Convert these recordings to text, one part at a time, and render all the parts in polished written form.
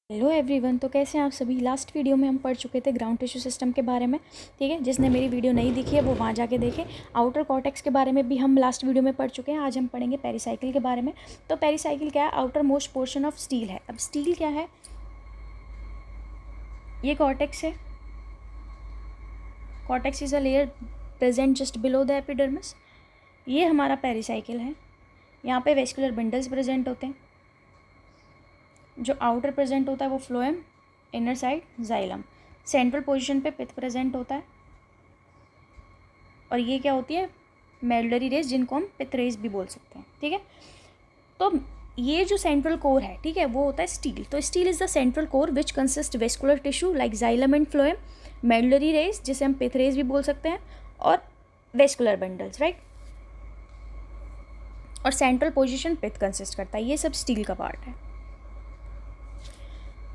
Hello everyone. तो कैसे हैं आप सभी। लास्ट वीडियो में हम पढ़ चुके थे ग्राउंड टिश्यू सिस्टम के बारे में। ठीक है, जिसने मेरी वीडियो नहीं देखी है वो वहाँ जाके देखे। आउटर कॉर्टेक्स के बारे में भी हम लास्ट वीडियो में पढ़ चुके हैं। आज हम पढ़ेंगे पेरिसाइकिल के बारे में। तो पेरिसाइकिल क्या है? Outer most portion of steel है। अब स्टील क्या है? ये कॉर्टेक्स है। Cortex is a layer present just below the epidermis. ये हमारा पेरिसाइकिल है। यहाँ पे वेस्कुलर बंडल्स प्रेजेंट होते हैं। जो आउटर प्रेजेंट होता है वो phloem, inner side xylem. Central position पे पिथ प्रेजेंट होता है। और ये क्या होती है? मेडुलरी रेस, जिनको हम पिथ रेस भी बोल सकते हैं। ठीक है, तो ये जो सेंट्रल कोर है, ठीक है, वो होता है स्टील। तो steel is the central core which consist vascular tissue like xylem and phloem, medullary race जिसे हम पिथ रेस भी बोल सकते हैं, और वेस्कुलर बंडल्स, राइट। और सेंट्रल पोजीशन पिथ कंसिस्ट करता है। ये सब स्टील का पार्ट है।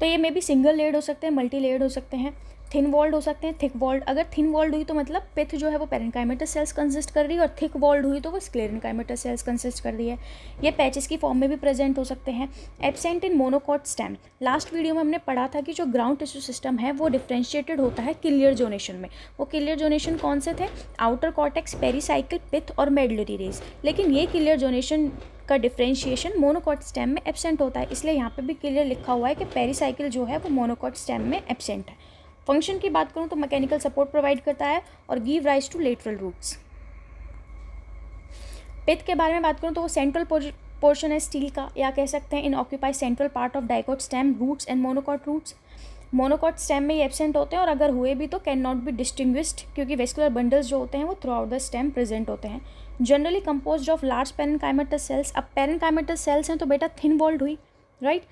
तो ये मे भी सिंगल लेयर्ड हो सकते हैं, मल्टी लेयर्ड हो सकते हैं, थिन वॉल्ड हो सकते हैं, थिक वॉल्ड। अगर थिन वॉल्ड हुई तो मतलब पिथ जो है वो पेरेन्काइमेटस सेल्स कंसिस्ट कर रही है, और थिक वॉल्ड हुई तो वो स्क्लेरेन्काइमेटस सेल्स कंसिस्ट कर रही है। ये पैचेस की फॉर्म में भी प्रेजेंट हो सकते हैं। Absent in monocot stem. Last video में हमने पढ़ा था कि जो ग्राउंड टिश्यू सिस्टम है वो डिफ्रेंशिएटेड होता है किलियर जोनेशन में। वो किलियर जोनेशन कौन से थे? आउटर कॉर्टेक्स, पेरिसाइकिल, पिथ और मेडुलरी रेस। लेकिन ये किलियर जोनेशन का डिफ्रेंशिएशन मोनोकॉट स्टेम में एब्सेंट होता है। इसलिए यहाँ पे भी क्लियर लिखा हुआ है कि पेरिसाइकिल जो है वो मोनोकॉट स्टेम में एब्सेंट है। फंक्शन की बात करूँ तो मैकेनिकल सपोर्ट प्रोवाइड करता है और give rise to lateral roots. Pith के बारे में बात करूँ तो वो सेंट्रल पोर्शन है स्टील का, या कह सकते हैं इन occupy central part of dicot stem, roots and monocot roots. Monocot stem में ये एब्सेंट होते हैं, और अगर हुए भी तो कैन नॉट बी डिस्टिंग्विश्ड, क्योंकि वेस्कुलर बंडल्स जो होते हैं वो throughout the stem present होते हैं। Generally composed of large parenchymatous cells. अब पेरेन्काइमेटस सेल्स हैं तो बेटा थिन वॉल्ड हुई, राइट,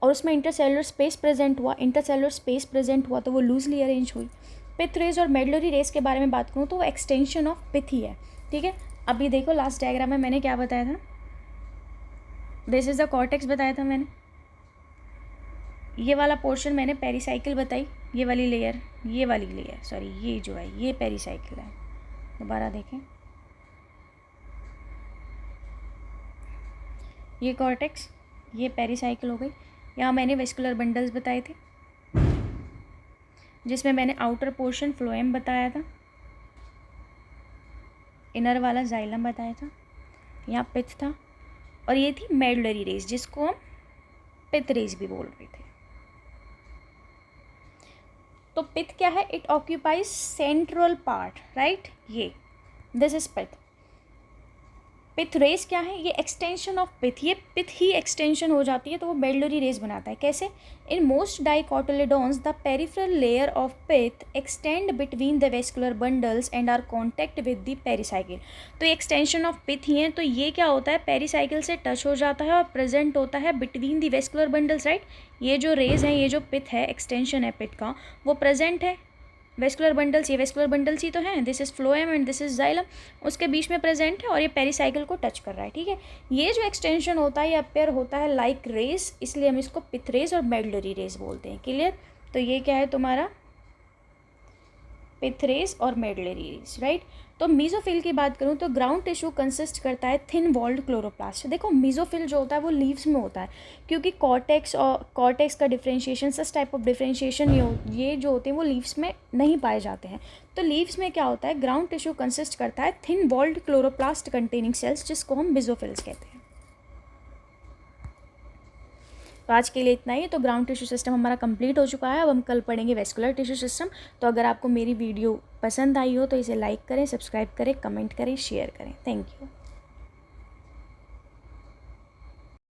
और उसमें इंटरसेलुलर स्पेस प्रेजेंट हुआ। इंटरसेलुलर स्पेस प्रेजेंट हुआ तो वो लूजली अरेंज हुई। पिथ रेस और मेडुलरी रेस के बारे में बात करूँ तो वो एक्सटेंशन ऑफ पिथ ही है। ठीक है, अभी देखो लास्ट डायग्राम में मैंने क्या बताया था। दिस इज द कॉर्टेक्स बताया था मैंने। ये वाला पोर्शन मैंने पेरिसाइकिल बताई, ये वाली लेयर, ये वाली लेयर सॉरी, ये जो है ये पेरिसाइकिल है। दोबारा देखें, ये कॉर्टेक्स, ये पेरिसाइकिल हो गई। यहाँ मैंने वेस्कुलर बंडल्स बताए थे, जिसमें मैंने आउटर पोर्शन फ्लोएम बताया था, इनर वाला जाइलम बताया था, यहाँ पिथ था, और ये थी मेडुलरी रेस जिसको हम पिथ रेस भी बोल रहे थे। तो पिथ क्या है? It occupies central part, right. ये this is pith. Pith rays क्या है? ये एक्सटेंशन ऑफ पिथ। ये पिथ ही एक्सटेंशन हो जाती है तो वो मेडुलरी रेस बनाता है। कैसे? In most dicotyledons the peripheral layer of pith extend between the vascular bundles and are contact with the pericycle. तो ये एक्सटेंशन ऑफ पिथ ही है। तो ये क्या होता है? पेरिसाइकिल से टच हो जाता है और प्रेजेंट होता है between the vascular bundles, right. ये जो रेज हैं, ये जो पिथ है, एक्सटेंशन है पिथ का, वो प्रेजेंट है वेस्कुलर बंडल्स। ये वेस्कुलर बंडल्स ही तो हैं। This is phloem and this is xylem, उसके बीच में प्रेजेंट है, और ये पेरिसाइकिल को टच कर रहा है। ठीक है, ये जो एक्सटेंशन होता है ये अपेयर होता है लाइक रेस, इसलिए हम इसको पिथ रेस और मेडुलरी रेस बोलते हैं। क्लियर? तो ये क्या है तुम्हारा? पिथ रेस और मेडुलरी रेस, राइट। तो मीजोफिल की बात करूँ तो ग्राउंड टिश्यू कंसिस्ट करता है थिन वॉल्ड क्लोरोप्लास्ट। देखो मीजोफिल जो होता है वो लीव्स में होता है, क्योंकि कॉर्टेक्स का differentiation, such type of differentiation ये जो होते हैं वो लीव्स में नहीं पाए जाते हैं। तो लीव्स में क्या होता है? ग्राउंड टिश्यू कंसिस्ट करता है thin walled chloroplast containing cells, जिसको हम मेसोफिल्स कहते हैं। तो आज के लिए इतना ही। तो ग्राउंड टिश्यू सिस्टम हमारा कंप्लीट हो चुका है। अब हम कल पढ़ेंगे वेस्कुलर टिश्यू सिस्टम। तो अगर आपको मेरी वीडियो पसंद आई हो तो इसे लाइक करें, सब्सक्राइब करें, कमेंट करें, शेयर करें। Thank you.